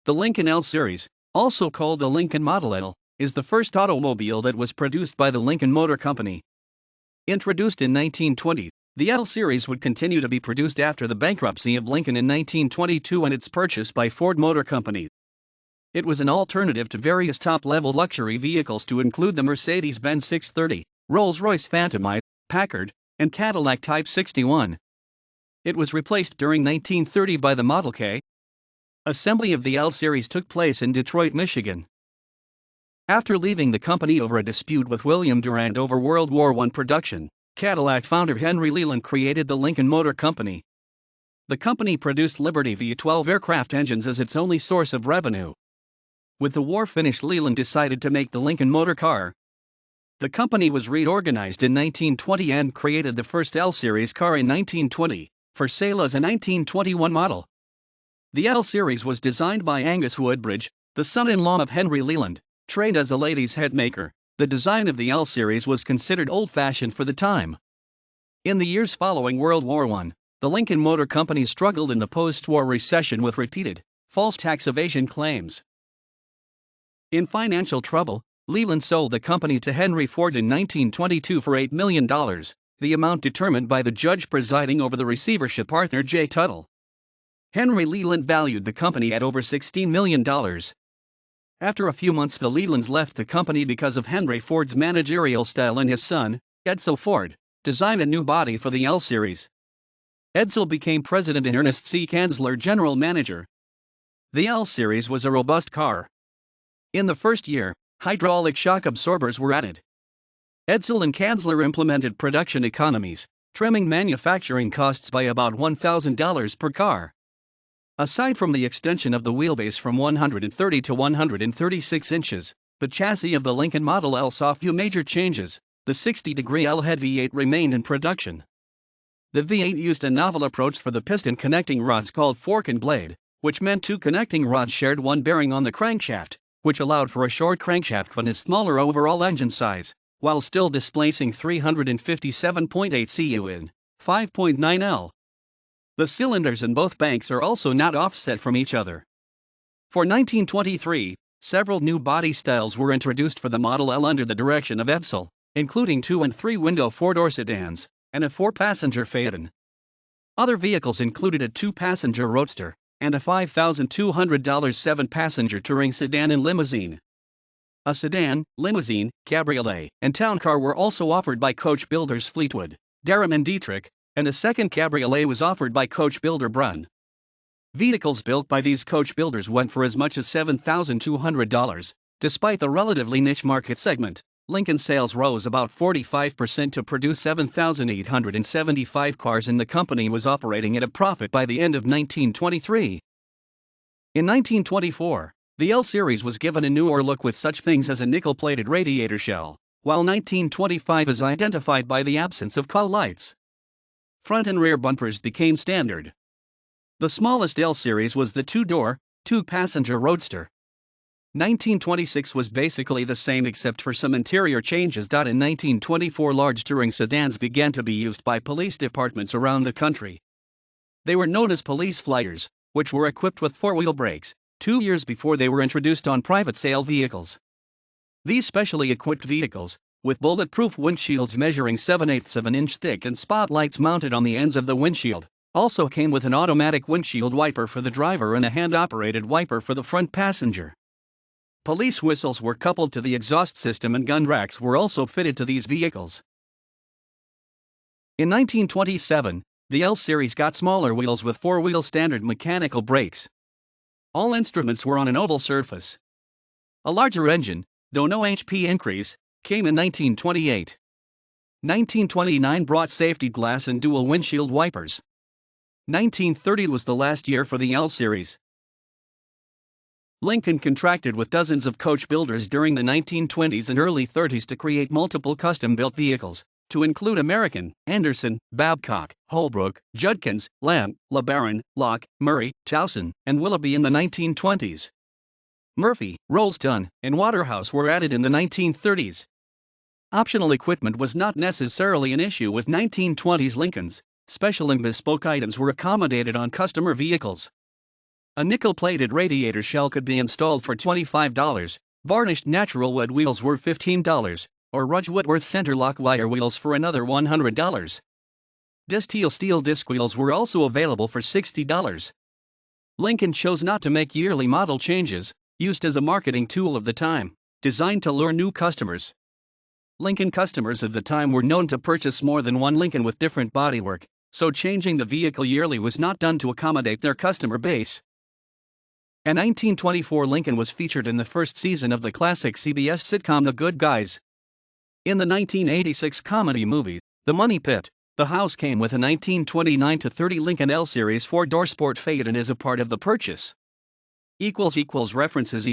The Lincoln L Series, also called the Lincoln Model L, is the first automobile that was produced by the Lincoln Motor Company. Introduced in 1920, the L Series would continue to be produced after the bankruptcy of Lincoln in 1922 and its purchase by Ford Motor Company. It was an alternative to various top-level luxury vehicles to include the Mercedes-Benz 630, Rolls-Royce Phantom, Packard, and Cadillac Type 61. It was replaced during 1930 by the Model K. Assembly of the L Series took place in Detroit, Michigan. After leaving the company over a dispute with William Durand over World War I production, Cadillac founder Henry Leland created the Lincoln Motor Company. The company produced Liberty V-12 aircraft engines as its only source of revenue. With the war finished, Leland decided to make the Lincoln Motor Car. The company was reorganized in 1920 and created the first L Series car in 1920, for sale as a 1921 model. The L Series was designed by Angus Woodbridge, the son-in-law of Henry Leland, trained as a ladies' head maker. The design of the L Series was considered old-fashioned for the time. In the years following World War I, the Lincoln Motor Company struggled in the post-war recession with repeated, false tax evasion claims. In financial trouble, Leland sold the company to Henry Ford in 1922 for $8 million, the amount determined by the judge presiding over the receivership, Arthur J. Tuttle. Henry Leland valued the company at over $16 million. After a few months, the Lelands left the company because of Henry Ford's managerial style, and his son, Edsel Ford, designed a new body for the L Series. Edsel became president and Ernest C. Kanzler general manager. The L Series was a robust car. In the first year, hydraulic shock absorbers were added. Edsel and Kanzler implemented production economies, trimming manufacturing costs by about $1,000 per car. Aside from the extension of the wheelbase from 130 to 136 inches, the chassis of the Lincoln Model L saw few major changes. The 60-degree L-head V8 remained in production. The V8 used a novel approach for the piston connecting rods called fork and blade, which meant two connecting rods shared one bearing on the crankshaft, which allowed for a short crankshaft and a smaller overall engine size, while still displacing 357.8 cu in 5.9 L. The cylinders in both banks are also not offset from each other. For 1923, several new body styles were introduced for the Model L under the direction of Edsel, including 2- and 3-window four-door sedans, and a 4-passenger Phaeton. Other vehicles included a 2-passenger Roadster, and a $5,200 7-passenger touring sedan and limousine. A sedan, limousine, cabriolet, and town car were also offered by coach builders Fleetwood, Derham and Dietrich, and a second cabriolet was offered by coach builder Brunn. Vehicles built by these coach builders went for as much as $7,200. Despite the relatively niche market segment, Lincoln sales rose about 45% to produce 7,875 cars, and the company was operating at a profit by the end of 1923. In 1924, the L Series was given a newer look with such things as a nickel-plated radiator shell, while 1925 is identified by the absence of call lights. Front and rear bumpers became standard. The smallest L Series was the 2-door, 2-passenger Roadster. 1926 was basically the same except for some interior changes. In 1924, large touring sedans began to be used by police departments around the country. They were known as police flyers, which were equipped with 4-wheel brakes, 2 years before they were introduced on private sale vehicles. These specially equipped vehicles, with bulletproof windshields measuring 7/8 of an inch thick and spotlights mounted on the ends of the windshield, also came with an automatic windshield wiper for the driver and a hand-operated wiper for the front passenger. Police whistles were coupled to the exhaust system, and gun racks were also fitted to these vehicles. In 1927, the L Series got smaller wheels with 4-wheel standard mechanical brakes. All instruments were on an oval surface. A larger engine, though no HP increase, came in 1928. 1929 brought safety glass and dual windshield wipers. 1930 was the last year for the L Series. Lincoln contracted with dozens of coach builders during the 1920s and early 30s to create multiple custom-built vehicles, to include American, Anderson, Babcock, Holbrook, Judkins, Lamb, LeBaron, Locke, Murray, Towson, and Willoughby in the 1920s. Murphy, Rolston, and Waterhouse were added in the 1930s. Optional equipment was not necessarily an issue with 1920s Lincolns. Special and bespoke items were accommodated on customer vehicles. A nickel-plated radiator shell could be installed for $25, varnished natural wood wheels were $15, or Rudge Whitworth center lock wire wheels for another $100. Disteel steel disc wheels were also available for $60. Lincoln chose not to make yearly model changes, used as a marketing tool of the time, designed to lure new customers. Lincoln customers of the time were known to purchase more than one Lincoln with different bodywork, so changing the vehicle yearly was not done to accommodate their customer base. A 1924 Lincoln was featured in the first season of the classic CBS sitcom The Good Guys. In the 1986 comedy movie, The Money Pit, the house came with a 1929-30 Lincoln L-Series 4-door Sport Fade and is a part of the purchase. References